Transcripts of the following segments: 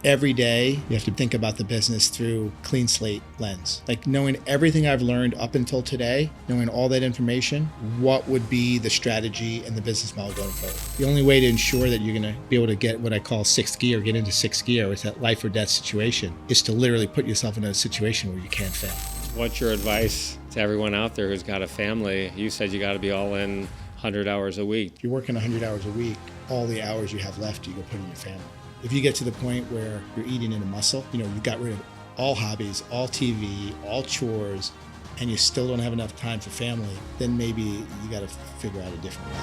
every day, you have to think about the business through clean slate lens. Like knowing everything I've learned up until today, knowing all that information, what would be the strategy and the business model going forward. The only way to ensure that you're going to be able to get what I call sixth gear, get into sixth gear, is that life or death situation, is to literally put yourself in a situation where you can't fail. What's your advice to everyone out there who's got a family? You said you got to be all in 100 hours a week. You're working 100 hours a week, all the hours you have left, you go put in your family. If you get to the point where you're eating in a muscle, you got rid of all hobbies, all TV, all chores, and you still don't have enough time for family, then maybe you got to figure out a different way.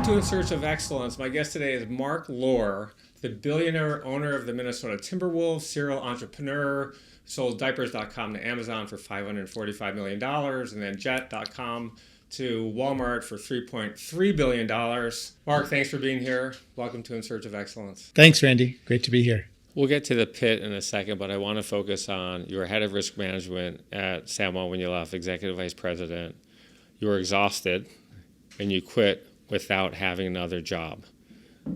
In Search of Excellence. My guest today is Marc Lore, the billionaire owner of the Minnesota Timberwolves, serial entrepreneur, sold diapers.com to Amazon for $545 million, and then jet.com to Walmart for $3.3 billion. Marc, thanks for being here. Welcome to In Search of Excellence. Thanks, Randy. Great to be here. We'll get to the pit in a second, but I want to focus on you were head of risk management at Samwell when you left, executive vice president. You were exhausted, and you quit without having another job.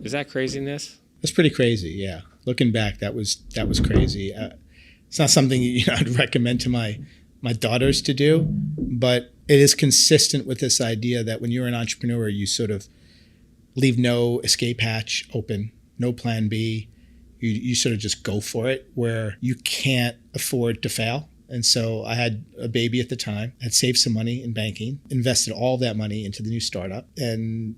Is that craziness? That's pretty crazy, yeah. Looking back, that was crazy. It's not something I'd recommend to my daughters to do, but it is consistent with this idea that when you're an entrepreneur, you sort of leave no escape hatch open, no plan B. You sort of just go for it, where you can't afford to fail. And so I had a baby at the time, had saved some money in banking, invested all that money into the new startup, and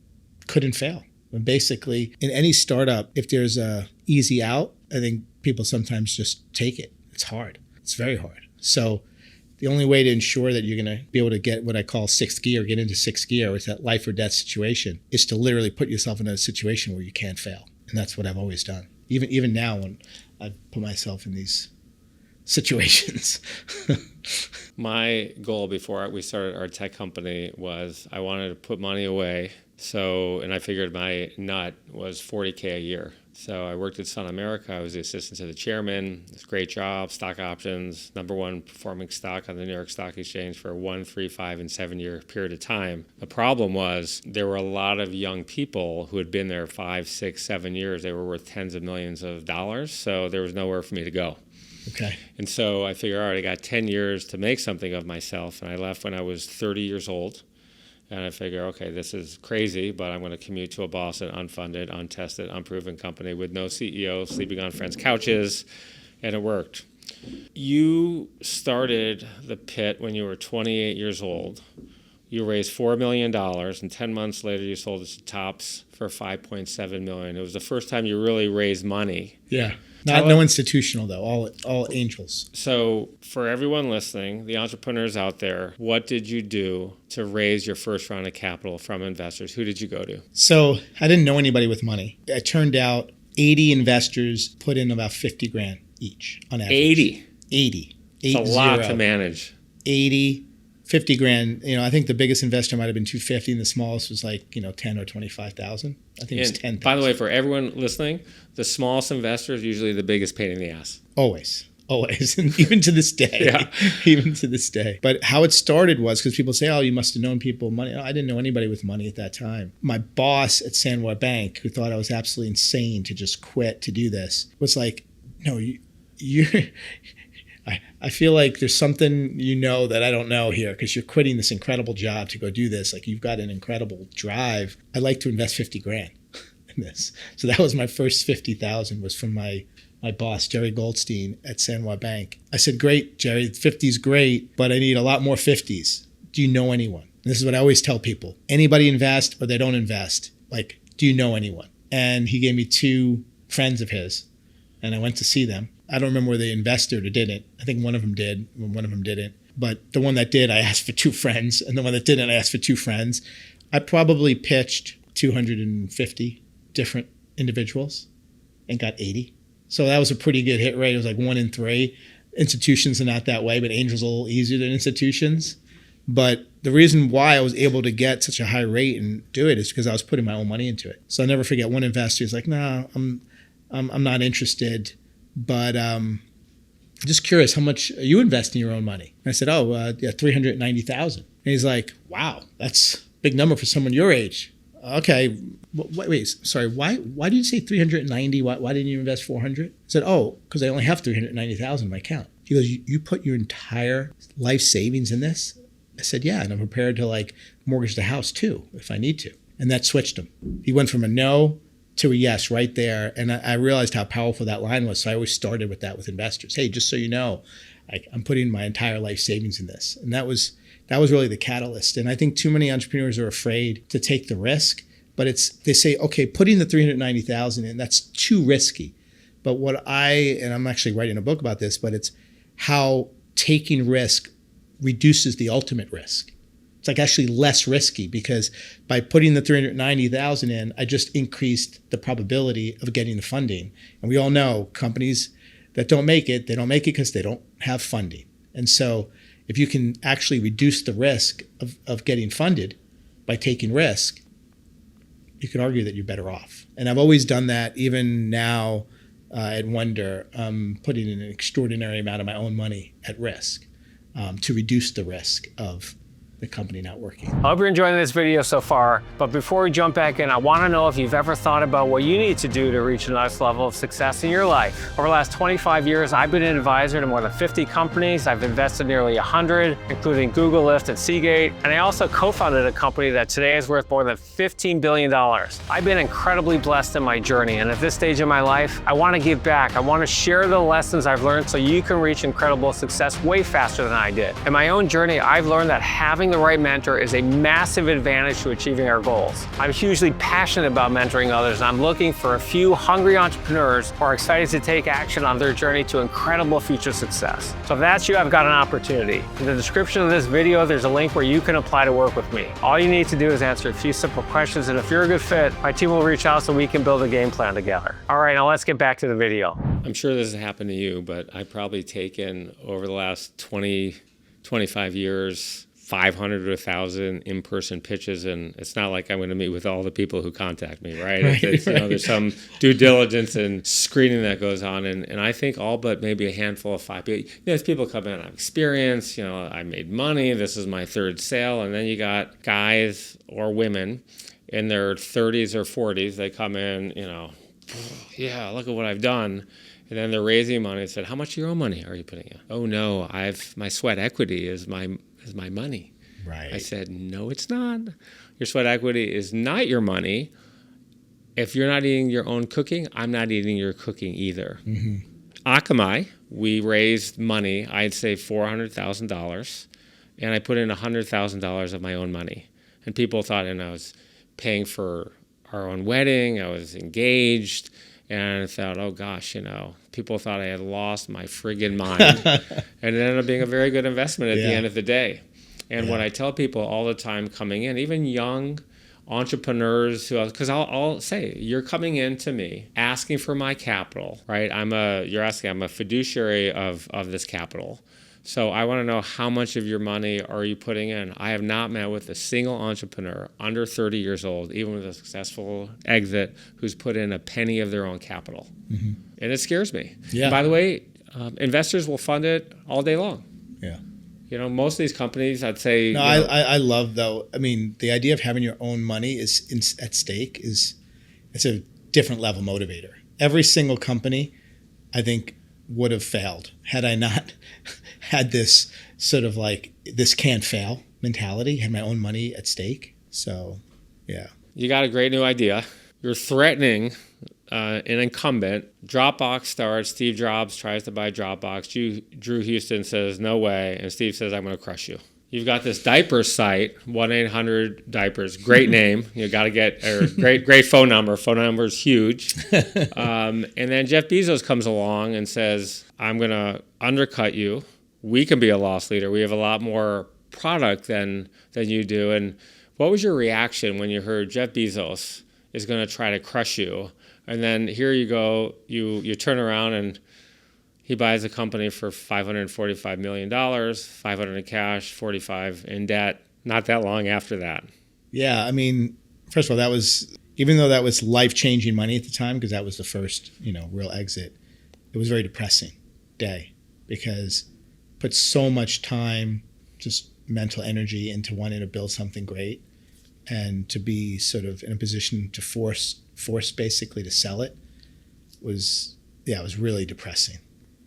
couldn't fail. And basically, in any startup, if there's a easy out, I think people sometimes just take it. It's hard. It's very hard. So the only way to ensure that you're going to be able to get what I call sixth gear, get into sixth gear, is that life or death situation, is to literally put yourself in a situation where you can't fail. And that's what I've always done. Even now, when I put myself in these situations. My goal before we started our tech company was I wanted to put money away. And I figured my nut was $40K a year. So I worked at Sun America. I was the assistant to the chairman. It was a great job, stock options, number one performing stock on the New York Stock Exchange for a 1, 3, 5, and 7 year period of time. The problem was there were a lot of young people who had been there 5, 6, 7 years. They were worth tens of millions of dollars. So there was nowhere for me to go. Okay. And so I figured, all right, I got 10 years to make something of myself. And I left when I was 30 years old. And I figure, okay, this is crazy, but I'm going to commute to a Boston unfunded, untested, unproven company with no CEO, sleeping on friends' couches. And it worked. You started the pit when you were 28 years old. You raised $4 million, and 10 months later you sold it to Topps for $5.7 million. It was the first time you really raised money. Yeah. No institutional, though, all angels. So for everyone listening, the entrepreneurs out there, what did you do to raise your first round of capital from investors? Who did you go to? So I didn't know anybody with money. It turned out 80 investors put in about 50 grand each on average. 80? 80. It's a lot to manage. 80, 50 grand. I think the biggest investor might have been 250, and the smallest was like, 10 or 25,000. I think it was 10,000. By the way, for everyone listening, the smallest investor is usually the biggest pain in the ass. Always. And even to this day. Yeah. Even to this day. But how it started was because people say, oh, you must have known people with money. No, I didn't know anybody with money at that time. My boss at Sandwell Bank, who thought I was absolutely insane to just quit to do this, was like, no, you're... I feel like there's something that I don't know here, because you're quitting this incredible job to go do this. Like, you've got an incredible drive. I'd like to invest 50 grand in this. So that was my first 50,000 was from my boss, Jerry Goldstein at Sandwell Bank. I said, great, Jerry, 50's great, but I need a lot more 50s. Do you know anyone? And this is what I always tell people. Anybody invest or they don't invest. Like, do you know anyone? And he gave me 2 friends of his, and I went to see them. I don't remember whether they invested or didn't. I think one of them did, and one of them didn't. But the one that did, I asked for 2 friends, and the one that didn't, I asked for 2 friends. I probably pitched 250 different individuals and got 80. So that was a pretty good hit rate. It was like 1 in 3. Institutions are not that way, but angels are a little easier than institutions. But the reason why I was able to get such a high rate and do it is because I was putting my own money into it. So I'll never forget one investor was like, no, I'm not interested, but just curious, how much are you investing your own money? And I said, yeah, 390,000. And he's like, wow, that's a big number for someone your age. Okay, wait, sorry, why did you say 390? Why didn't you invest 400? I said, because I only have 390,000 in my account. He goes, you put your entire life savings in this? I said, yeah, and I'm prepared to like mortgage the house too, if I need to. And that switched him. He went from a no to a yes right there. And I realized how powerful that line was. So I always started with that with investors. Hey, just so you know, I'm putting my entire life savings in this. And that was really the catalyst. And I think too many entrepreneurs are afraid to take the risk, but they say, okay, putting the 390,000 in, that's too risky. But and I'm actually writing a book about this, but it's how taking risk reduces the ultimate risk. It's like actually less risky, because by putting the 390,000 in, I just increased the probability of getting the funding. And we all know companies that don't make it, they don't make it because they don't have funding. And so if you can actually reduce the risk of getting funded by taking risk, you could argue that you're better off. And I've always done that. Even now at Wonder, putting in an extraordinary amount of my own money at risk to reduce the risk of the company not working. I hope you're enjoying this video so far, but before we jump back in, I want to know if you've ever thought about what you need to do to reach the next level of success in your life. Over the last 25 years, I've been an advisor to more than 50 companies. I've invested nearly 100, including Google, Lyft, and Seagate. And I also co-founded a company that today is worth more than $15 billion. I've been incredibly blessed in my journey, and at this stage in my life, I want to give back. I want to share the lessons I've learned so you can reach incredible success way faster than I did. In my own journey, I've learned that having the right mentor is a massive advantage to achieving our goals. I'm hugely passionate about mentoring others, and I'm looking for a few hungry entrepreneurs who are excited to take action on their journey to incredible future success. So if that's you, I've got an opportunity. In the description of this video, there's a link where you can apply to work with me. All you need to do is answer a few simple questions, and if you're a good fit, my team will reach out so we can build a game plan together. All right, now let's get back to the video. I'm sure this has happened to you, but I've probably taken over the last 20, 25 years, 500 to 1,000 in-person pitches, and it's not like I'm going to meet with all the people who contact me, right? There's some due diligence and screening that goes on, and I think all but maybe a handful of 5 people. There's people come in, I've experienced, I made money, this is my third sale, and then you got guys or women in their 30s or 40s. They come in, yeah, look at what I've done. And then they're raising money and said, how much of your own money are you putting in? Oh no, my sweat equity is my money. Right. I said, no, it's not. Your sweat equity is not your money. If you're not eating your own cooking, I'm not eating your cooking either. Mm-hmm. Akamai, we raised money, I'd say $400,000, and I put in $100,000 of my own money. And people thought, and I was paying for our own wedding, I was engaged, and I thought, oh gosh, people thought I had lost my friggin' mind. And it ended up being a very good investment at the end of the day. And what I tell people all the time coming in, even young entrepreneurs, because I'll say, you're coming in to me asking for my capital, right? I'm a fiduciary of this capital. So I want to know, how much of your money are you putting in? I have not met with a single entrepreneur under 30 years old, even with a successful exit, who's put in a penny of their own capital. Mm-hmm. And it scares me. Yeah. By the way, investors will fund it all day long. Yeah. Most of these companies, I'd say... No, I love, though, the idea of having your own money at stake it's a different level motivator. Every single company, I think, would have failed had I not had this sort of like, this can't fail mentality, had my own money at stake. So, yeah. You got a great new idea. You're threatening an incumbent. Dropbox starts. Steve Jobs tries to buy Dropbox. Drew Houston says, no way. And Steve says, I'm going to crush you. You've got this diaper site, 1-800-DIAPERS. Great name. You got to get a great phone number. Phone number is huge. And then Jeff Bezos comes along and says, I'm going to undercut you. We can be a loss leader. We have a lot more product than you do. And what was your reaction when you heard Jeff Bezos is going to try to crush you? And then here you go, you turn around and he buys a company for $545 million, $500 in cash, $45 in debt, not that long after that. Yeah, first of all, that was even though that was life-changing money at the time, because that was the first, real exit, it was a very depressing day because put so much time, just mental energy into wanting to build something great, and to be sort of in a position to force basically to sell it it was really depressing.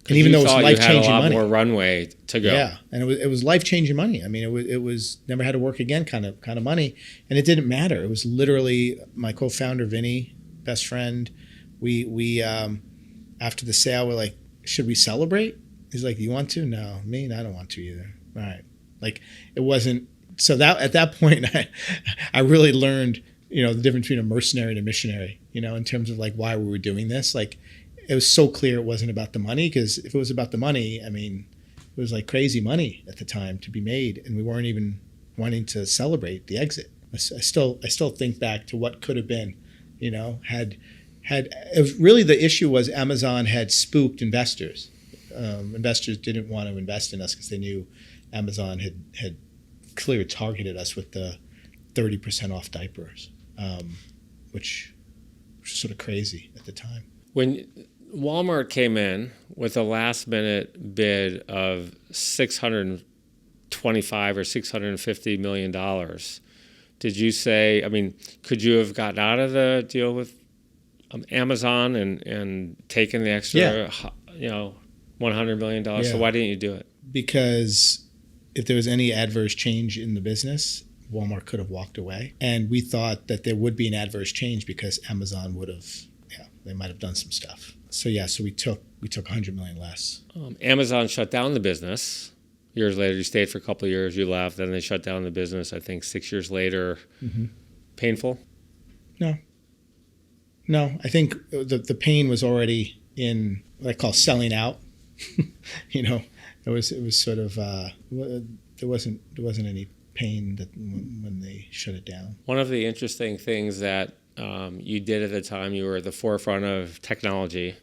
And even though it was life-changing money, more runway to go. Yeah, and it was life-changing money. I mean, it was never had to work again kind of money, and it didn't matter. It was literally my co-founder Vinny, best friend. We after the sale, we're like, should we celebrate? He's like, you want to? No, me, I don't want to either. All right, like it wasn't. So that at that point, I really learned, the difference between a mercenary and a missionary. In terms of like why we were doing this, like. It was so clear it wasn't about the money, because if it was about the money, I mean, it was like crazy money at the time to be made, and we weren't even wanting to celebrate the exit. I still think back to what could have been, had it was really the issue was Amazon had spooked investors. Investors didn't want to invest in us because they knew Amazon had clearly targeted us with the 30% off diapers, which was sort of crazy at the time. When Walmart came in with a last-minute bid of $625 or $650 million, did you say, could you have gotten out of the deal with Amazon and taken the extra, $100 million? Yeah. So why didn't you do it? Because if there was any adverse change in the business, Walmart could have walked away. And we thought that there would be an adverse change because Amazon would have, they might have done some stuff. So we took $100 million less. Amazon shut down the business. Years later, you stayed for a couple of years, you left, then they shut down the business, I think 6 years later. Mm-hmm. Painful? No, I think the pain was already in what I call selling out. It was sort of, there wasn't any pain that when they shut it down. One of the interesting things that you did at the time, you were at the forefront of technology.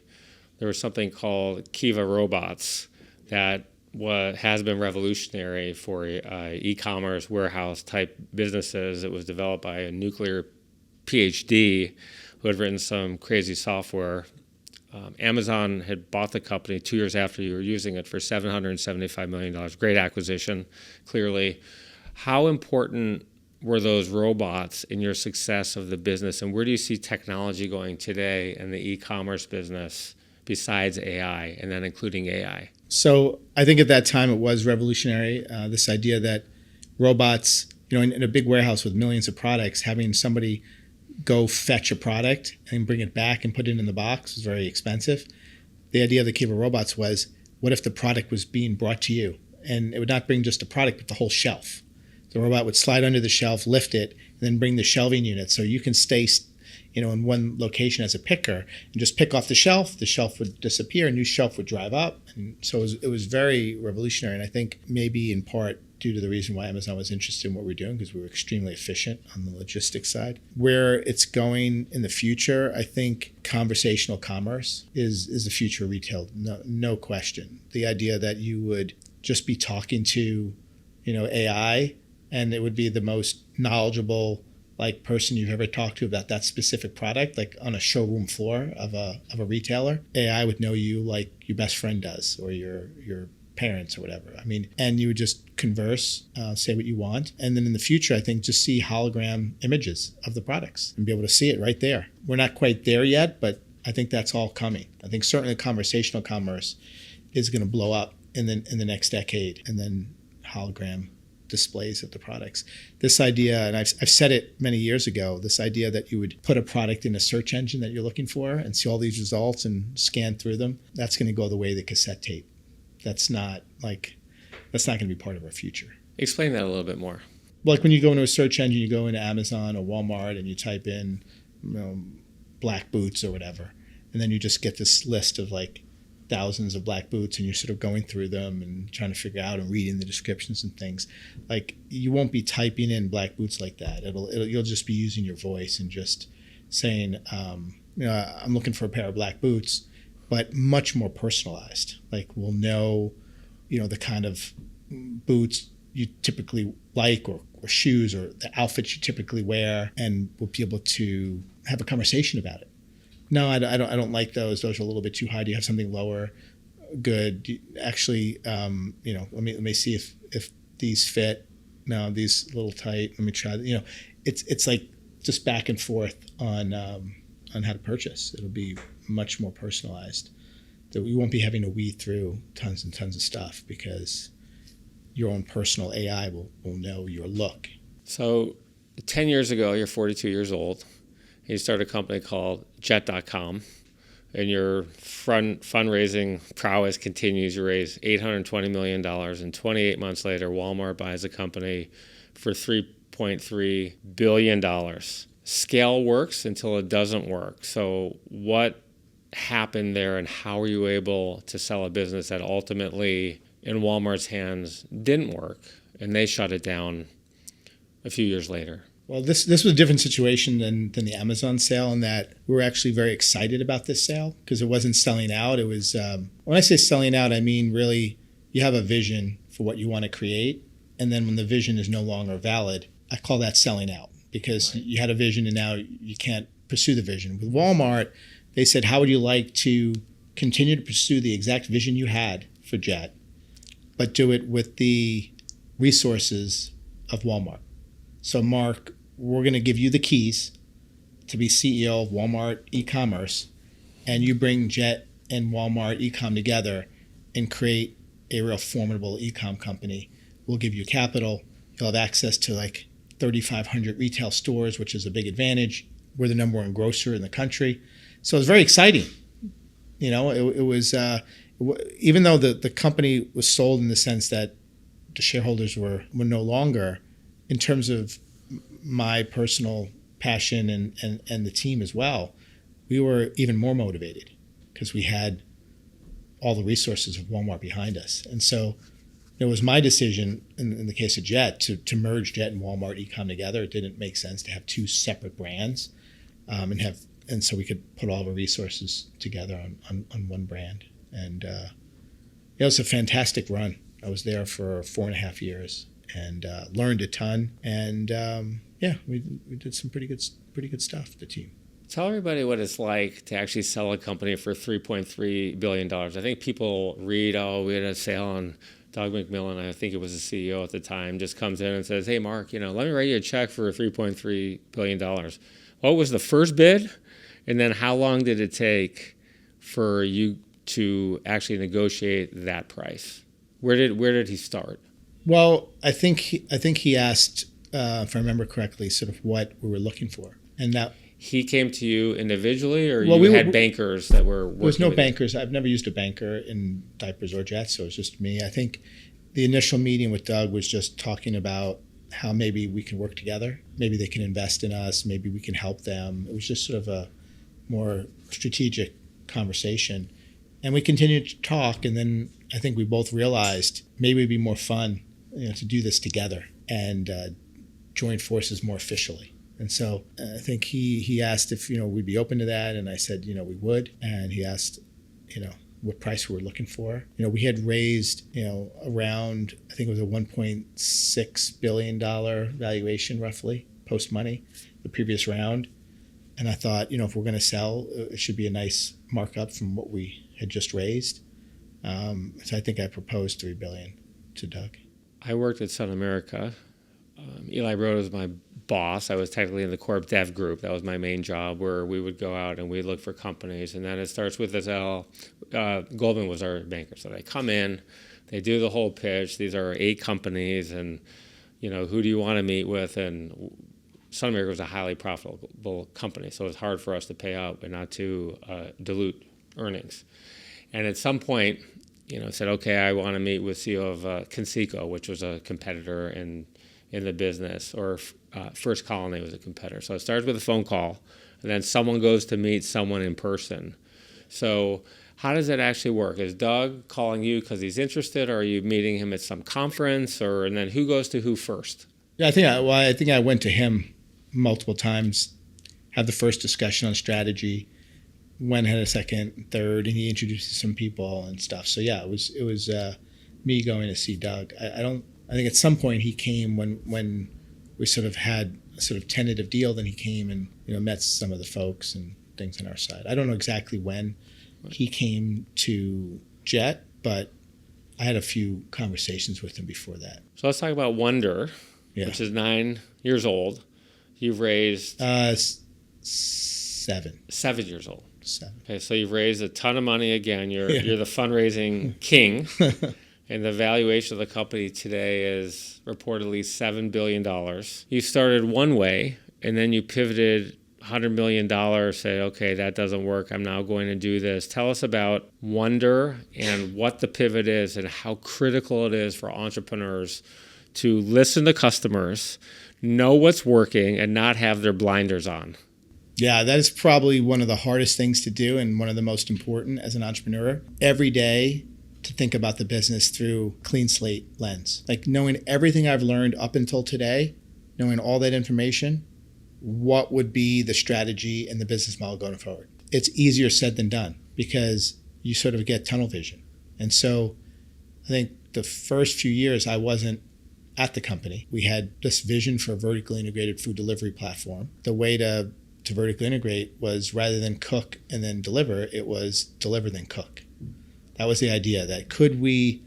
There was something called Kiva robots that has been revolutionary for e-commerce warehouse type businesses. It was developed by a nuclear PhD who had written some crazy software. Amazon had bought the company 2 years after you were using it for $775 million. Great acquisition, clearly. How important were those robots in your success of the business, and where do you see technology going today in the e-commerce business besides AI, and then including AI? So I think at that time it was revolutionary, this idea that robots, in a big warehouse with millions of products, having somebody go fetch a product and bring it back and put it in the box was very expensive. The idea of the Kiva robots was, what if the product was being brought to you? And it would not bring just a product, but the whole shelf. The robot would slide under the shelf, lift it, and then bring the shelving unit. So you can stay, in one location as a picker and just pick off the shelf. The shelf would disappear, a new shelf would drive up. And so it was very revolutionary. And I think maybe in part due to the reason why Amazon was interested in what we're doing, because we were extremely efficient on the logistics side. Where it's going in the future, I think conversational commerce is the future of retail, no question. The idea that you would just be talking to, AI, and it would be the most knowledgeable person you've ever talked to about that specific product, like on a showroom floor of a retailer. AI would know you like your best friend does, or your parents or whatever. And you would just converse, say what you want. And then in the future, I think just see hologram images of the products and be able to see it right there. We're not quite there yet, but I think that's all coming. I think certainly conversational commerce is going to blow up in the next decade, and then hologram displays of the products. This idea, and I've said it many years ago, this idea that you would put a product in a search engine that you're looking for and see all these results and scan through them, that's going to go the way of the cassette tape. That's not going to be part of our future. Explain that a little bit more. Like when you go into a search engine, you go into Amazon or Walmart and you type in black boots or whatever, and then you just get this list of thousands of black boots, and you're sort of going through them and trying to figure out and reading the descriptions and things. You won't be typing in black boots like that. You'll just be using your voice and just saying, I'm looking for a pair of black boots, but much more personalized. We'll know, the kind of boots, you typically like, or shoes, or the outfits you typically wear, and we'll be able to have a conversation about it. No, I don't like those. Those are a little bit too high. Do you have something lower? Good. Actually, let me see if these fit. No, these a little tight. Let me try. It's like just back and forth on how to purchase. It'll be much more personalized. That we won't be having to weed through tons and tons of stuff, because your own personal AI will know your look. So 10 years ago, you're 42 years old. You started a company called Jet.com, and your fundraising prowess continues. You raise $820 million, and 28 months later, Walmart buys a company for $3.3 billion. Scale works until it doesn't work. So what happened there, and how were you able to sell a business that ultimately, in Walmart's hands, didn't work, and they shut it down a few years later? Well, this was a different situation than the Amazon sale, in that we were actually very excited about this sale, because it wasn't selling out. It was, when I say selling out, I mean really you have a vision for what you want to create, and then when the vision is no longer valid, I call that selling out, because you had a vision and now you can't pursue the vision. With Walmart, they said, how would you like to continue to pursue the exact vision you had for Jet, but do it with the resources of Walmart? So, Mark, we're going to give you the keys to be CEO of Walmart e-commerce, and you bring Jet and Walmart e-com together and create a real formidable e-com company. We'll give you capital. You'll have access to like 3,500 retail stores, which is a big advantage. We're the number one grocer in the country. So it was very exciting. It was, even though the company was sold in the sense that the shareholders were no longer, in terms of my personal passion and the team as well, we were even more motivated, because we had all the resources of Walmart behind us. And so it was my decision, in the case of Jet, to merge Jet and Walmart e-com together. It didn't make sense to have two separate brands, and so we could put all of our resources together on one brand. And it was a fantastic run. I was there for 4.5 years and learned a ton. And we did some pretty good stuff, the team. Tell everybody what it's like to actually sell a company for $3.3 billion. I think people read, we had a sale on Doug McMillan, I think it was the CEO at the time, just comes in and says, hey, Mark, let me write you a check for $3.3 billion. What was the first bid? And then how long did it take for you to actually negotiate that price? Where did he start? Well, I think he asked, if I remember correctly, sort of what we were looking for. And that he came to you individually, or you had bankers that were working? There was no bankers. I've never used a banker in Diapers or Jet, so it was just me. I think the initial meeting with Doug was just talking about how maybe we can work together. Maybe they can invest in us. Maybe we can help them. It was just sort of a more strategic conversation. And we continued to talk, and then I think we both realized maybe it'd be more fun, to do this together and join forces more officially. And so I think he asked if we'd be open to that, and I said we would. And he asked what price we were looking for. We had raised around, I think it was a $1.6 billion valuation roughly post money, the previous round. And I thought, if we're going to sell, it should be a nice markup from what we had just raised. So I think I proposed $3 billion to Doug. I worked at Sun America. Eli Broad was my boss. I was technically in the corp dev group. That was my main job, where we would go out and we'd look for companies. And then it starts with this Goldman was our banker. So they come in, they do the whole pitch. These are 8 companies, and who do you want to meet with? And Sun America was a highly profitable company, so it was hard for us to pay out but not to dilute earnings. And at some point, said, okay, I want to meet with CEO of Conseco, which was a competitor in the business, or First Colony was a competitor. So it starts with a phone call, and then someone goes to meet someone in person. So how does it actually work? Is Doug calling you because he's interested, or are you meeting him at some conference, and then who goes to who first? Yeah, I think I went to him multiple times, had the first discussion on strategy, went ahead a second, third, and he introduced some people and stuff. So yeah, it was me going to see Doug. I don't I think at some point he came when we sort of had a sort of tentative deal. Then he came and met some of the folks and things on our side. I don't know exactly when he came to Jet, but I had a few conversations with him before that. So let's talk about Wonder, which is 9 years old. You've raised 7. 7 years old. 7. Okay, so you've raised a ton of money again. You're the fundraising king. And the valuation of the company today is reportedly $7 billion. You started one way, and then you pivoted $100 million, said, okay, that doesn't work. I'm now going to do this. Tell us about Wonder and what the pivot is and how critical it is for entrepreneurs to listen to customers, know what's working, and not have their blinders on. Yeah, that is probably one of the hardest things to do and one of the most important as an entrepreneur. Every day, to think about the business through clean slate lens. Like knowing everything I've learned up until today, knowing all that information, what would be the strategy and the business model going forward? It's easier said than done because you sort of get tunnel vision. And so I think the first few years I wasn't at the company. We had this vision for a vertically integrated food delivery platform. The way to vertically integrate was rather than cook and then deliver, it was deliver then cook. That was the idea, that could we,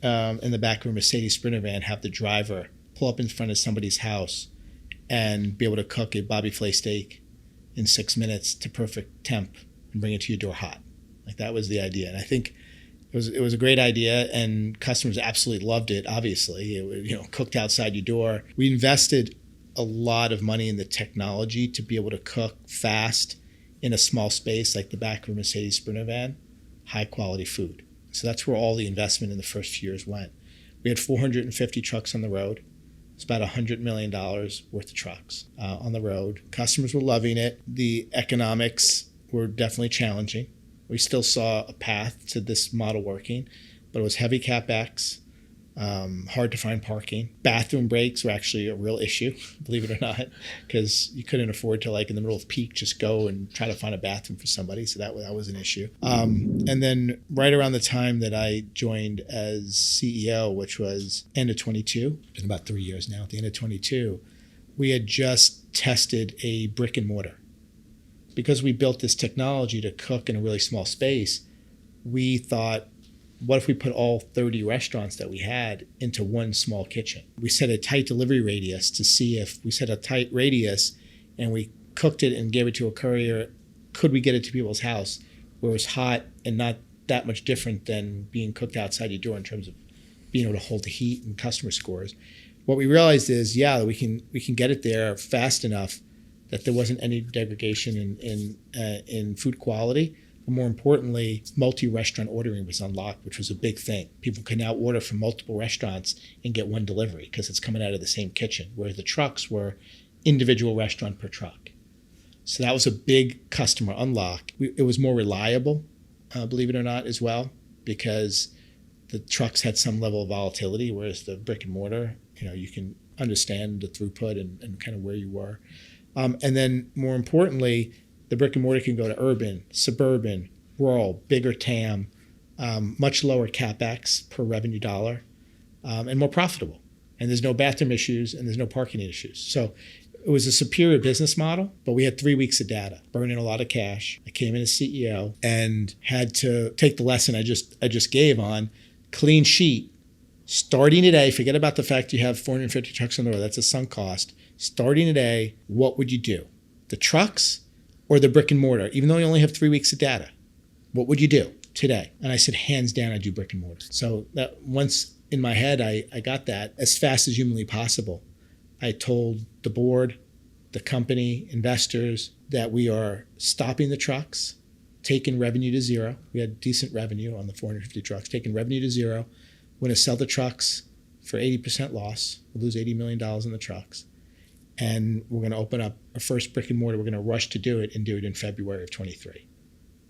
in the back of a Mercedes Sprinter van, have the driver pull up in front of somebody's house and be able to cook a Bobby Flay steak in 6 minutes to perfect temp and bring it to your door hot. Like that was the idea. And I think it was a great idea and customers absolutely loved it, obviously. It was, cooked outside your door. We invested a lot of money in the technology to be able to cook fast in a small space like the back of a Mercedes Sprinter van, high quality food. So that's where all the investment in the first few years went. We had 450 trucks on the road. It's about $100 million worth of trucks on the road. Customers were loving it. The economics were definitely challenging. We still saw a path to this model working, but it was heavy CapEx, hard to find parking. Bathroom breaks were actually a real issue, believe it or not, because you couldn't afford to, like in the middle of peak, just go and try to find a bathroom for somebody. So that was an issue. And then right around the time that I joined as CEO, which was end of 22, been about 3 years now, at the end of 22, we had just tested a brick and mortar. Because we built this technology to cook in a really small space, we thought, what if we put all 30 restaurants that we had into one small kitchen? We set a tight delivery radius to see if we set a tight radius and we cooked it and gave it to a courier, could we get it to people's house where it was hot and not that much different than being cooked outside your door in terms of being able to hold the heat and customer scores. What we realized is, we can get it there fast enough that there wasn't any degradation in food quality. But more importantly, multi-restaurant ordering was unlocked, which was a big thing. People can now order from multiple restaurants and get one delivery because it's coming out of the same kitchen, whereas the trucks were individual restaurant per truck. So that was a big customer unlock. It was more reliable, believe it or not, as well, because the trucks had some level of volatility, whereas the brick and mortar, you can understand the throughput and kind of where you were. And then more importantly, the brick and mortar can go to urban, suburban, rural, bigger TAM, much lower CapEx per revenue dollar, and more profitable. And there's no bathroom issues and there's no parking issues. So it was a superior business model, but we had 3 weeks of data, burning a lot of cash. I came in as CEO and had to take the lesson I just gave on clean sheet. Starting today, forget about the fact you have 450 trucks on the road. That's a sunk cost. Starting today, what would you do? The trucks or the brick and mortar? Even though you only have 3 weeks of data, what would you do today? And I said, hands down, I do brick and mortar. So that once in my head, I got that as fast as humanly possible. I told the board, the company, investors that we are stopping the trucks, taking revenue to zero. We had decent revenue on the 450 trucks, taking revenue to zero. We're going to sell the trucks for 80% loss. We'll lose $80 million in the trucks. And we're going to open up our first brick and mortar. We're going to rush to do it and do it in February of 23,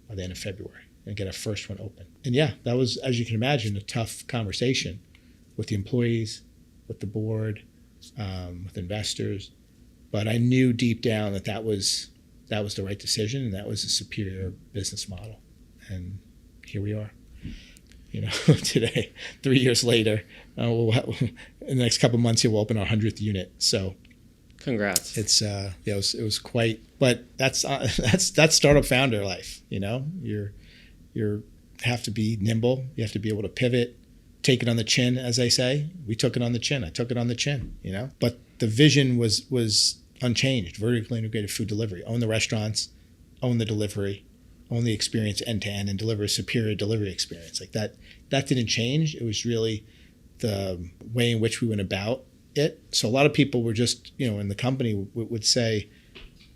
or the end of February, and get our first one open. And that was, as you can imagine, a tough conversation with the employees, with the board, with investors. But I knew deep down that was the right decision and that was a superior business model. And here we are. today, 3 years later, in the next couple of months, we'll open our 100th unit. So, congrats. It's it was quite, but that's startup founder life. You have to be nimble. You have to be able to pivot, take it on the chin, as I say. We took it on the chin. I took it on the chin. But the vision was unchanged. Vertically integrated food delivery. Own the restaurants, own the delivery, own the experience end to end, and deliver a superior delivery experience. Like that didn't change. It was really the way in which we went about it. So a lot of people were just, in the company would say,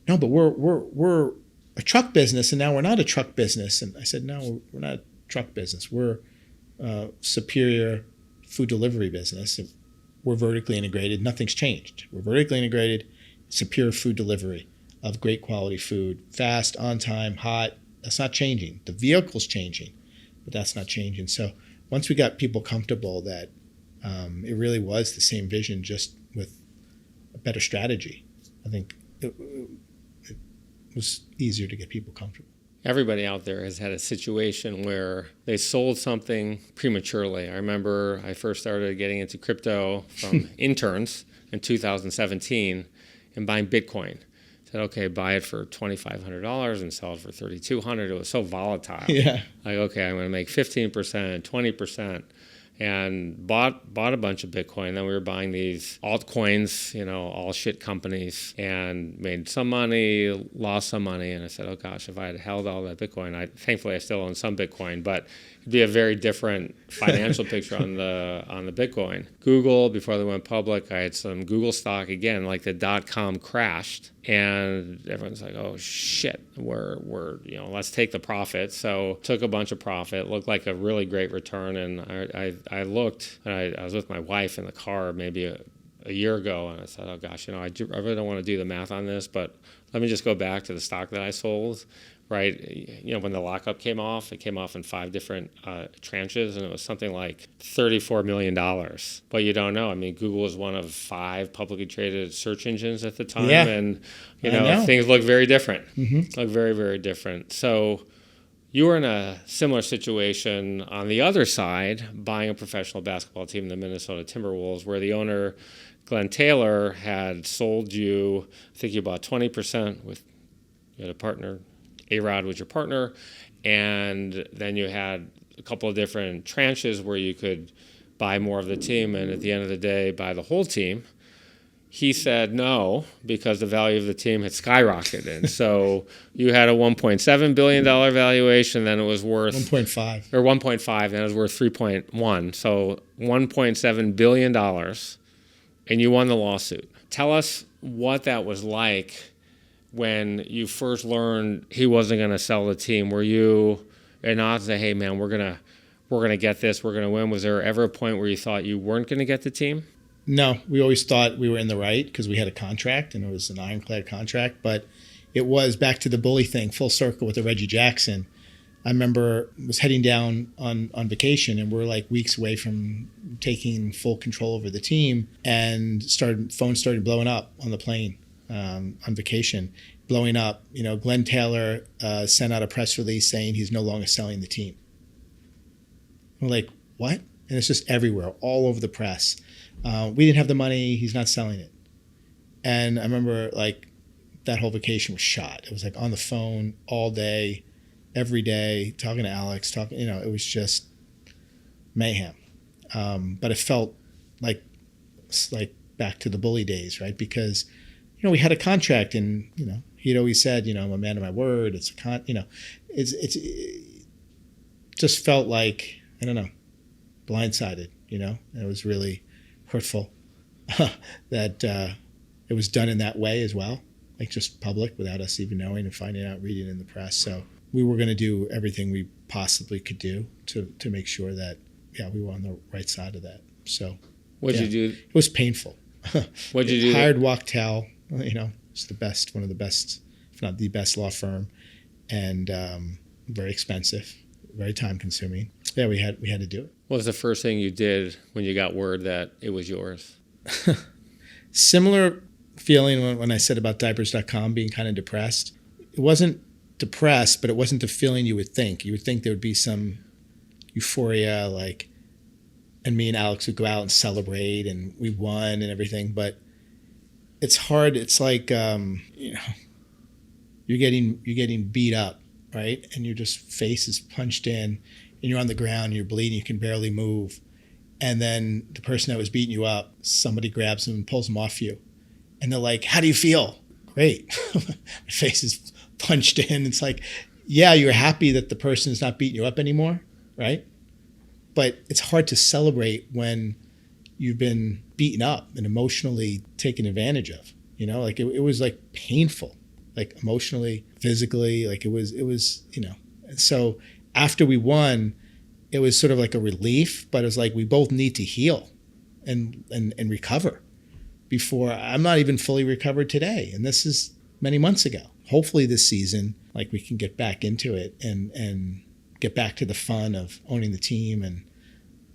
no, but we're a truck business, and now we're not a truck business. And I said, no, we're not a truck business. We're a superior food delivery business. We're vertically integrated. Nothing's changed. We're vertically integrated, superior food delivery of great quality food, fast, on time, hot. That's not changing. The vehicle's changing, but that's not changing. So once we got people comfortable that it really was the same vision, just with a better strategy, I think it was easier to get people comfortable. Everybody out there has had a situation where they sold something prematurely. I remember I first started getting into crypto from interns in 2017 and buying Bitcoin. Said, okay, buy it for $2,500 and sell it for $3,200. It was so volatile. Yeah. Like, okay, I'm going to make 15%, 20%. And bought a bunch of Bitcoin. Then we were buying these altcoins, all shit companies, and made some money, lost some money. And I said, oh gosh, if I had held all that Bitcoin, thankfully I still own some Bitcoin, but it'd be a very different financial picture on the Bitcoin. Google, before they went public, I had some Google stock again, like the .com crashed, and everyone's like, oh shit, we're let's take the profit. So took a bunch of profit, looked like a really great return, and I looked, and I was with my wife in the car maybe a year ago, and I said, oh gosh, I really don't want to do the math on this, but let me just go back to the stock that I sold. Right, when the lockup came off, it came off in 5 different tranches, and it was something like $34 million. But you don't know. I mean, Google was one of 5 publicly traded search engines at the time, and things look very different. Mm-hmm. Look very, very different. So you were in a similar situation on the other side, buying a professional basketball team, the Minnesota Timberwolves, where the owner, Glenn Taylor, had sold you. I think you bought 20% with you had a partner. A-Rod was your partner, and then you had a couple of different tranches where you could buy more of the team, and at the end of the day, buy the whole team. He said no, because the value of the team had skyrocketed. And so you had a $1.7 billion valuation, then it was worth 1.5. Or 1.5, then it was worth 3.1. So $1.7 billion, and you won the lawsuit. Tell us what that was like when you first learned he wasn't going to sell the team. Were you not say, hey man, we're gonna get this, we're gonna win? Was there ever a point where you thought you weren't going to get the team? No, we always thought we were in the right because we had a contract, and it was an ironclad contract. But it was back to the bully thing, full circle with the Reggie Jackson. I remember was heading down on vacation, and we're like weeks away from taking full control over the team, and phones started blowing up on the plane. On vacation, blowing up. Glenn Taylor sent out a press release saying he's no longer selling the team. We're like, what? And it's just everywhere, all over the press. We didn't have the money. He's not selling it. And I remember that whole vacation was shot. It was on the phone all day, every day, talking to Alex, it was just mayhem. But it felt like back to the bully days, right? Because we had a contract, and he'd always said, I'm a man of my word. It's it just felt like, I don't know, blindsided. It was really hurtful that it was done in that way as well, just public without us even knowing and finding out, reading in the press. So we were going to do everything we possibly could do to make sure that we were on the right side of that. So what'd you do? It was painful. What'd you do? Hired Wachtell. It's one of the best, if not the best law firm, and very expensive, very time consuming. Yeah, we had to do it. What was the first thing you did when you got word that it was yours? Similar feeling when I said about diapers.com being kind of depressed. It wasn't depressed, but it wasn't the feeling you would think. You would think there would be some euphoria, like, and me and Alex would go out and celebrate and we won and everything. But it's hard. It's like, you're getting beat up, right? And your just face is punched in and you're on the ground, you're bleeding, you can barely move. And then the person that was beating you up, somebody grabs them and pulls them off you. And they're like, how do you feel? Great. My face is punched in. It's like, yeah, you're happy that the person is not beating you up anymore, right? But it's hard to celebrate when you've been beaten up and emotionally taken advantage of. Like it was like painful, like emotionally, physically, like it was, And so after we won, it was sort of like a relief, but it was like we both need to heal and recover before. I'm not even fully recovered today. And this is many months ago. Hopefully this season, like we can get back into it and get back to the fun of owning the team, and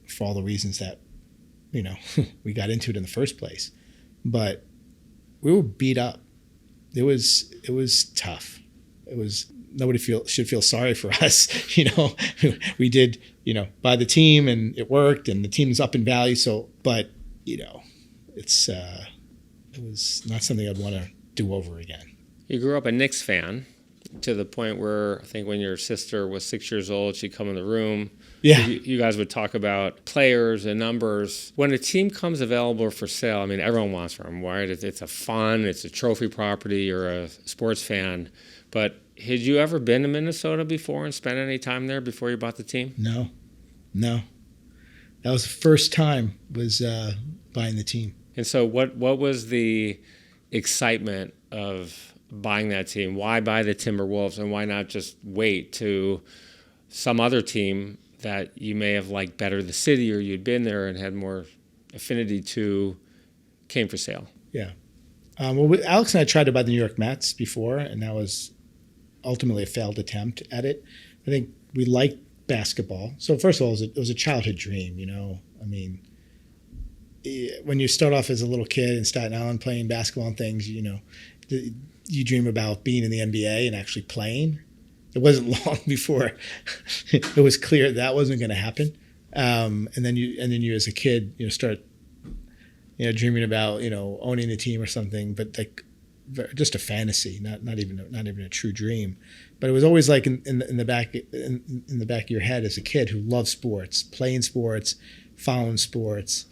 for all the reasons that, we got into it in the first place. But we were beat up. It was tough. It was, nobody should feel sorry for us. We did, buy the team and it worked and the team's up in value. So, but, it's, it was not something I'd want to do over again. You grew up a Knicks fan to the point where I think when your sister was 6 years old, she'd come in the room. Yeah. You guys would talk about players and numbers. When a team comes available for sale, I mean, everyone wants them, right? It's a trophy property, you're a sports fan. But had you ever been to Minnesota before and spent any time there before you bought the team? No. That was the first time was buying the team. And so what was the excitement of buying that team? Why buy the Timberwolves, and why not just wait to some other team that you may have liked better the city, or you'd been there and had more affinity to, came for sale? Yeah. Alex and I tried to buy the New York Mets before, and that was ultimately a failed attempt at it. I think we liked basketball. So first of all, it was a childhood dream, I mean, when you start off as a little kid in Staten Island playing basketball and things, you dream about being in the NBA and actually playing. It wasn't long before it was clear that wasn't going to happen. And then you as a kid, start, dreaming about, owning a team or something, but like just a fantasy, not even a true dream. But it was always like in the back of your head as a kid who loved sports, playing sports, following sports,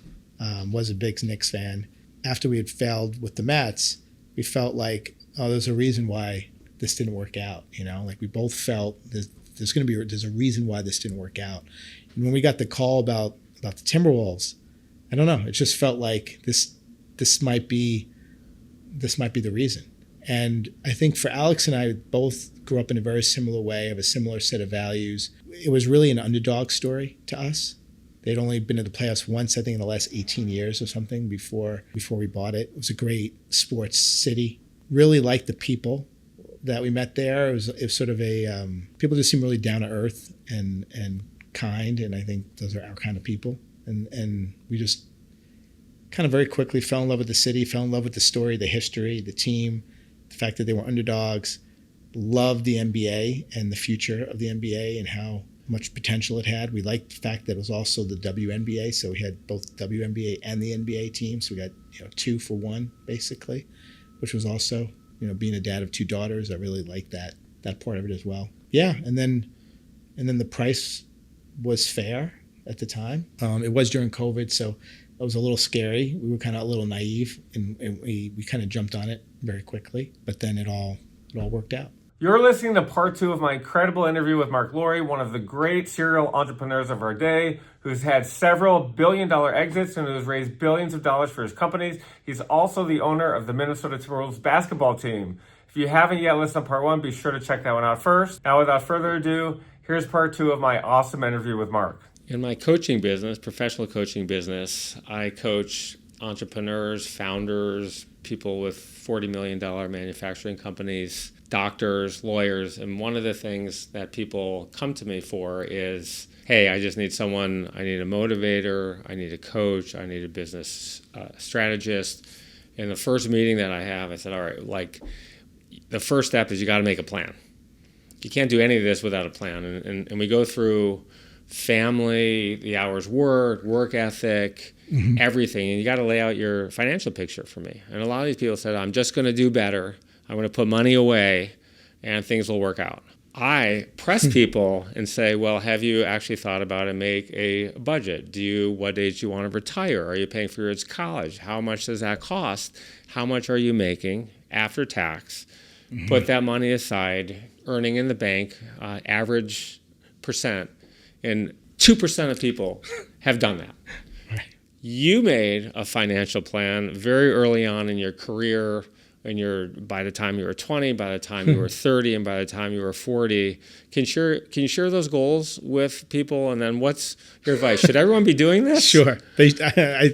was a big Knicks fan. After we had failed with the Mets, we felt like, oh, there's a reason why this didn't work out. Like we both felt there's a reason why this didn't work out. And when we got the call about the Timberwolves, I don't know, it just felt like this might be the reason. And I think for Alex and I both grew up in a very similar way, have a similar set of values. It was really an underdog story to us. They'd only been to the playoffs once, I think, in the last 18 years or something before we bought it. It was a great sports city. Really liked the people that we met there. It was sort of people just seem really down to earth and kind, and I think those are our kind of people. And we just kind of very quickly fell in love with the city, fell in love with the story, the history, the team, the fact that they were underdogs, loved the NBA and the future of the NBA and how much potential it had. We liked the fact that it was also the WNBA, so we had both WNBA and the NBA team, so we got 2 for 1 basically, which was also, being a dad of 2 daughters, I really liked that part of it as well. Yeah, and then the price was fair at the time. It was during COVID, so it was a little scary. We were kind of a little naive, and we kind of jumped on it very quickly, but then it all worked out. You're listening to part 2 of my incredible interview with Marc Lore, one of the great serial entrepreneurs of our day, who's had several billion-dollar exits and who's raised billions of dollars for his companies. He's also the owner of the Minnesota Timberwolves basketball team. If you haven't yet listened to part 1, be sure to check that one out first. Now, without further ado, here's part 2 of my awesome interview with Marc. In my coaching business, professional coaching business, I coach entrepreneurs, founders, people with $40 million manufacturing companies, doctors, lawyers, and one of the things that people come to me for is, hey, I just need someone, I need a motivator, I need a coach, I need a business strategist. In the first meeting that I have, I said, all right, like the first step is you got to make a plan. You can't do any of this without a plan. And we go through family, the hours worked, work ethic, everything. And you got to lay out your financial picture for me. And a lot of these people said, I'm just going to do better. I'm going to put money away and things will work out. I press people and say, well, have you actually thought about and make a budget? What age do you want to retire? Are you paying for your college? How much does that cost? How much are you making after tax? Put that money aside, earning in the bank, average percent, and 2% of people have done that. Right. You made a financial plan very early on in your career, and by the time you were 20, by the time you were 30, and by the time you were 40. Can you share those goals with people? And then what's your advice? Should everyone be doing this? Sure. I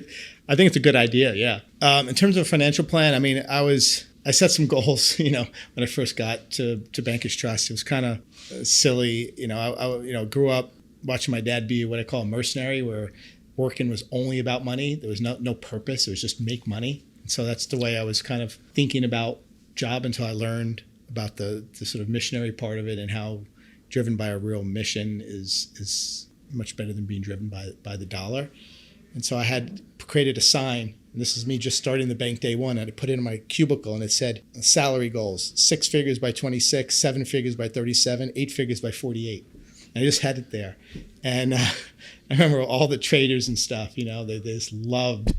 think it's a good idea, yeah. In terms of a financial plan, I mean, I set some goals, when I first got to Bankers Trust. It was kind of silly. I grew up watching my dad be what I call a mercenary, where working was only about money. There was no purpose. It was just make money. And so that's the way I was kind of thinking about job until I learned about the sort of missionary part of it, and how driven by a real mission is much better than being driven by the dollar. And so I had created a sign. And this is me just starting the bank day one. I had put it in my cubicle, and it said salary goals: 6 figures by 26, 7 figures by 37, 8 figures by 48. And I just had it there. And I remember all the traders and stuff, they just loved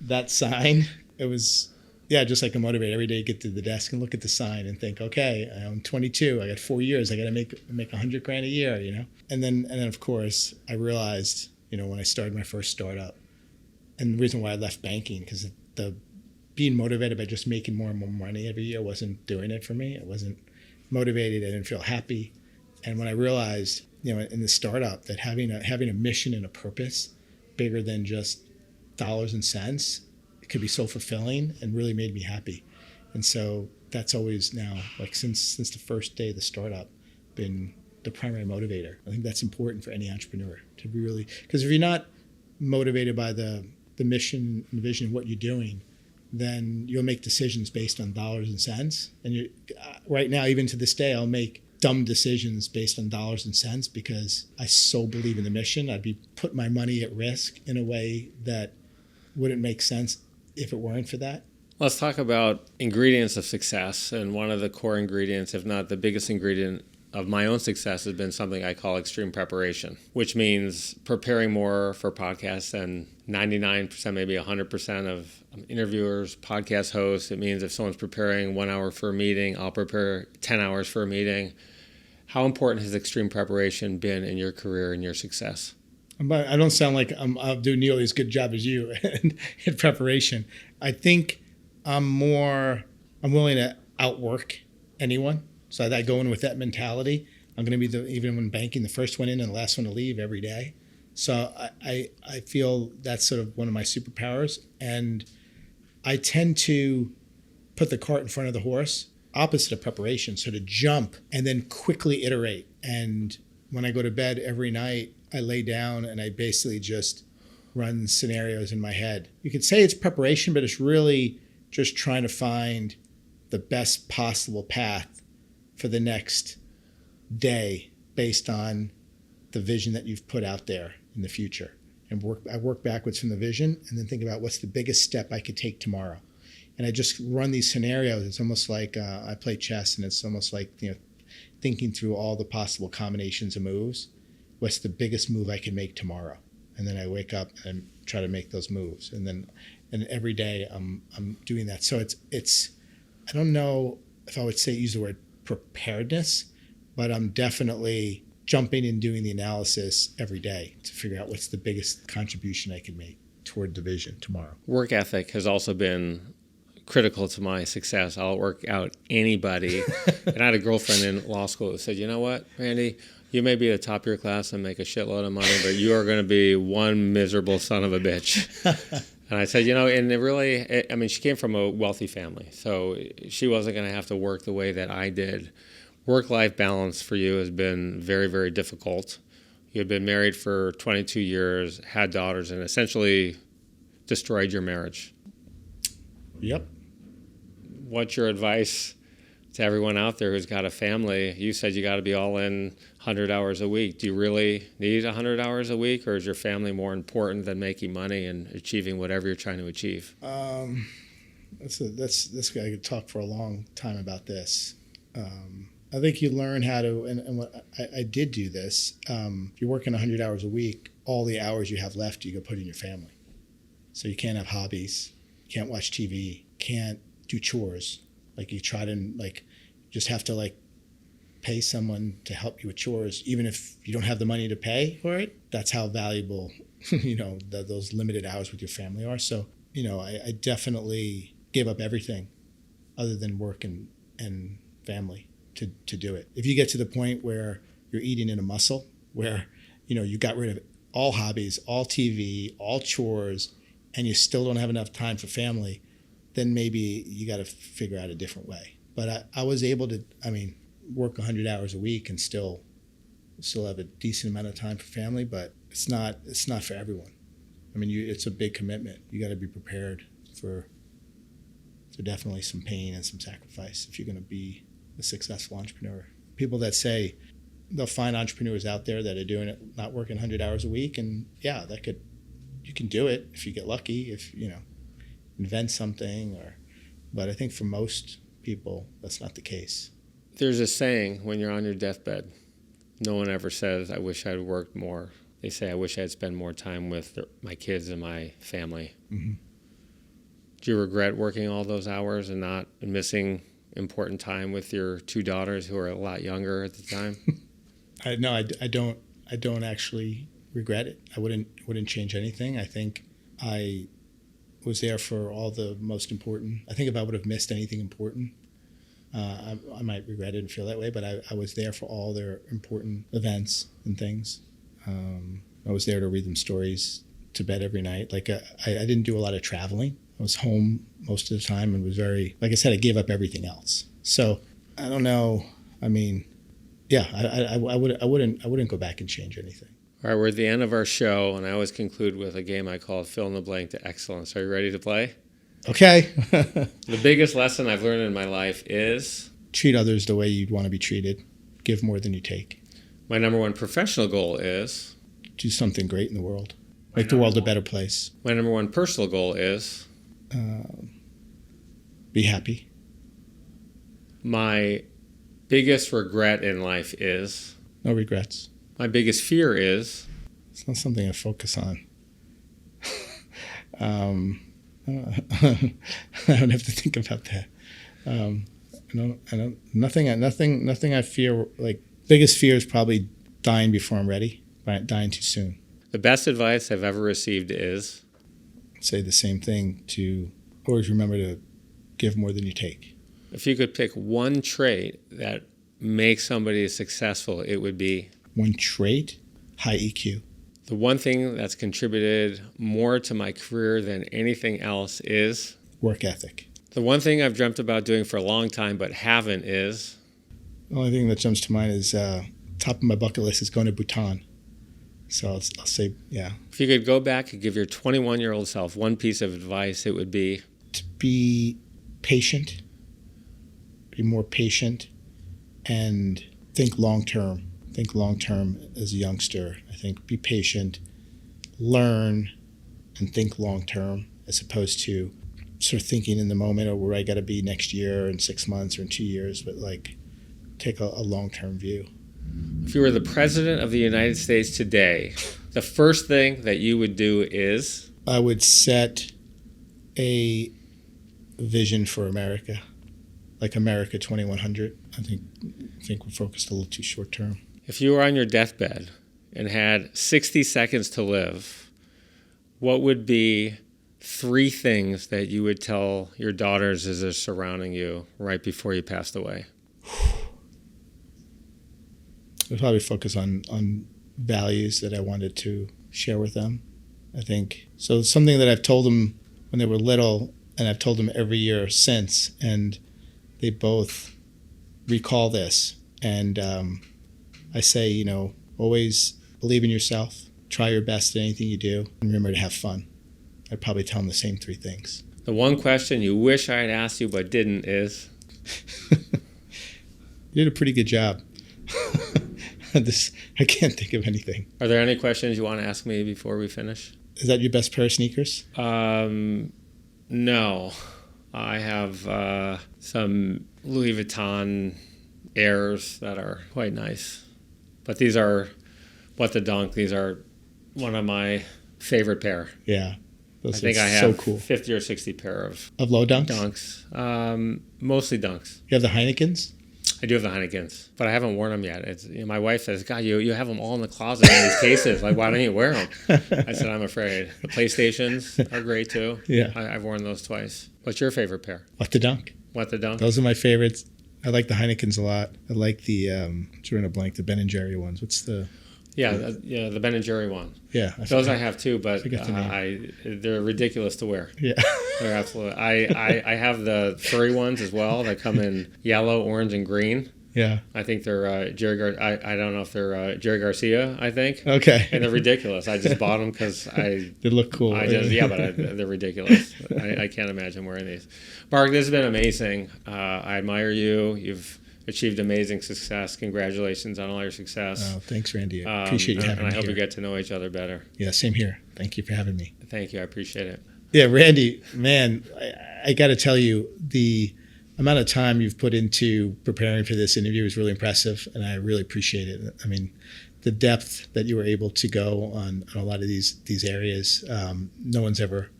that sign. It was, just like a motivator. Every day you get to the desk and look at the sign and think, okay, I'm 22. I got 4 years. I got to make $100,000 a year, And then of course I realized, when I started my first startup, and the reason why I left banking, because the being motivated by just making more and more money every year wasn't doing it for me. It wasn't motivated. I didn't feel happy. And when I realized, in the startup, that having a mission and a purpose bigger than just dollars and cents, it could be so fulfilling and really made me happy. And so that's always now, like since the first day of the startup, been the primary motivator. I think that's important for any entrepreneur to be really, because if you're not motivated by the mission and vision of what you're doing, then you'll make decisions based on dollars and cents. And right now, even to this day, I'll make dumb decisions based on dollars and cents because I so believe in the mission. I'd be put my money at risk in a way that wouldn't make sense if it weren't for that. Let's talk about ingredients of success. And one of the core ingredients, if not the biggest ingredient of my own success, has been something I call extreme preparation, which means preparing more for podcasts than 99%, maybe 100% of interviewers, podcast hosts. It means if someone's preparing 1 hour for a meeting, I'll prepare 10 hours for a meeting. How important has extreme preparation been in your career and your success? I don't sound like I'll do nearly as good job as you in preparation. I think I'm willing to outwork anyone. So I go in with that mentality. I'm going to be even when banking, the first one in and the last one to leave every day. So I feel that's sort of one of my superpowers. And I tend to put the cart in front of the horse, opposite of preparation. So to jump and then quickly iterate. And when I go to bed every night, I lay down and I basically just run scenarios in my head. You could say it's preparation, but it's really just trying to find the best possible path for the next day based on the vision that you've put out there in the future. And I work backwards from the vision and then think about what's the biggest step I could take tomorrow. And I just run these scenarios. It's almost like I play chess, and it's almost like thinking through all the possible combinations of moves. What's the biggest move I can make tomorrow? And then I wake up and try to make those moves. And every day I'm doing that. So it's I don't know if I would use the word preparedness, but I'm definitely jumping and doing the analysis every day to figure out what's the biggest contribution I can make toward the vision tomorrow. Work ethic has also been critical to my success. I'll work out anybody. And I had a girlfriend in law school who said, you know what, Randy, you may be the top of your class and make a shitload of money, but you are going to be one miserable son of a bitch. And I said, and it really, she came from a wealthy family, so she wasn't going to have to work the way that I did. Work-life balance for you has been very, very difficult. You've been married for 22 years, had daughters, and essentially destroyed your marriage. Yep. What's your advice To everyone out there who's got a family, you said you got to be all in 100 hours a week. Do you really need 100 hours a week, or is your family more important than making money and achieving whatever you're trying to achieve? This guy could talk for a long time about this. I think you learn how to, and what I did do this. If you're working 100 hours a week, all the hours you have left, you go put in your family. So you can't have hobbies, you can't watch TV, can't do chores. Like you try to just have to pay someone to help you with chores, even if you don't have the money to pay for it. That's how valuable, those limited hours with your family are. So, I definitely gave up everything other than work and family to do it. If you get to the point where you're eating in a muscle, where, you got rid of all hobbies, all TV, all chores, and you still don't have enough time for family, then maybe you got to figure out a different way. But I was able to, work 100 hours a week and still have a decent amount of time for family, but it's not for everyone. It's a big commitment. You got to be prepared for definitely some pain and some sacrifice if you're going to be a successful entrepreneur. People that say they'll find entrepreneurs out there that are doing it, not working 100 hours a week, and yeah, you can do it if you get lucky, if invent something, but I think for most people that's not the case. There's a saying, when you're on your deathbed, no one ever says, I wish I'd worked more. They say, I wish I'd spent more time with my kids and my family. Mm-hmm. Do you regret working all those hours and not missing important time with your two daughters who are a lot younger at the time? I don't actually regret it. I wouldn't change anything. I think I was there for all the most important. I think if I would have missed anything important, I might regret it and feel that way, but I was there for all their important events and things. I was there to read them stories to bed every night. I didn't do a lot of traveling. I was home most of the time and was very, like I said, I gave up everything else. So I don't know. I wouldn't go back and change anything. All right, we're at the end of our show, and I always conclude with a game I call Fill in the Blank to Excellence. Are you ready to play? Okay. The biggest lesson I've learned in my life is? Treat others the way you'd want to be treated. Give more than you take. My number one professional goal is? Do something great in the world. Make the world a better place. My number one personal goal is? Be happy. My biggest regret in life is? No regrets. My biggest fear is? It's not something I focus on. I don't have to think about that. Nothing I fear. Biggest fear is probably dying before I'm ready, dying too soon. The best advice I've ever received is? Say the same thing, to always remember to give more than you take. If you could pick one trait that makes somebody successful, it would be? One trait? High EQ. The one thing that's contributed more to my career than anything else is? Work ethic. The one thing I've dreamt about doing for a long time but haven't is? The only thing that jumps to mind is top of my bucket list is going to Bhutan. So I'll say, yeah. If you could go back and give your 21-year-old self one piece of advice, it would be? To be patient, be more patient, and think long-term. Think long-term as a youngster. I think be patient, learn, and think long-term, as opposed to sort of thinking in the moment or where I got to be next year, or in 6 months, or in 2 years, but take a long-term view. If you were the president of the United States today, the first thing that you would do is? I would set a vision for America, like America 2100. I think we're focused a little too short term. If you were on your deathbed and had 60 seconds to live, what would be 3 things that you would tell your daughters as they're surrounding you right before you passed away? I'd probably focus on values that I wanted to share with them. I think so. It's something that I've told them when they were little, and I've told them every year since, and they both recall this. And I say, always believe in yourself, try your best at anything you do, and remember to have fun. I'd probably tell them the same 3 things. The one question you wish I had asked you but didn't is? You did a pretty good job. I can't think of anything. Are there any questions you want to ask me before we finish? Is that your best pair of sneakers? No. I have some Louis Vuitton Airs that are quite nice. But these are What the Dunk. These are one of my favorite pair. Yeah. I think I have 50 or 60 pair of low dunks? Dunks. Mostly Dunks. You have the Heinekens? I do have the Heinekens, but I haven't worn them yet. My wife says, God, you have them all in the closet in these cases. Like, why don't you wear them? I said, I'm afraid. The PlayStations are great, too. Yeah. I've worn those twice. What's your favorite pair? What the Dunk. What the Dunk? Those are my favorites. I like the Heinekens a lot. I like the, drawing a blank, the Ben & Jerry ones. What's the... the Ben & Jerry one. Yeah. Those I have too, but they're ridiculous to wear. Yeah. They're absolutely. I have the furry ones as well that come in yellow, orange, and green. Yeah. I think they're I don't know if they're Jerry Garcia, I think. Okay. And they're ridiculous. I just bought them because they look cool. But they're ridiculous. I can't imagine wearing these. Mark, this has been amazing. I admire you. You've achieved amazing success. Congratulations on all your success. Oh, thanks, Randy. I appreciate you having me. And I hope we get to know each other better. Yeah, same here. Thank you for having me. Thank you. I appreciate it. Yeah, Randy, man, I got to tell you, the amount of time you've put into preparing for this interview is really impressive, and I really appreciate it. I mean, the depth that you were able to go on a lot of these areas, no one's ever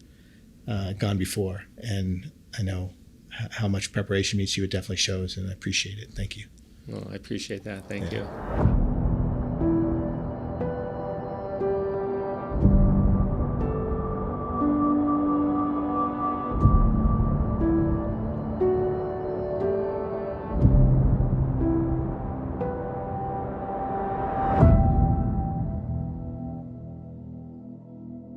gone before, and I know how much preparation meets you. It definitely shows, and I appreciate it. Thank you. Well, I appreciate that. Thank you.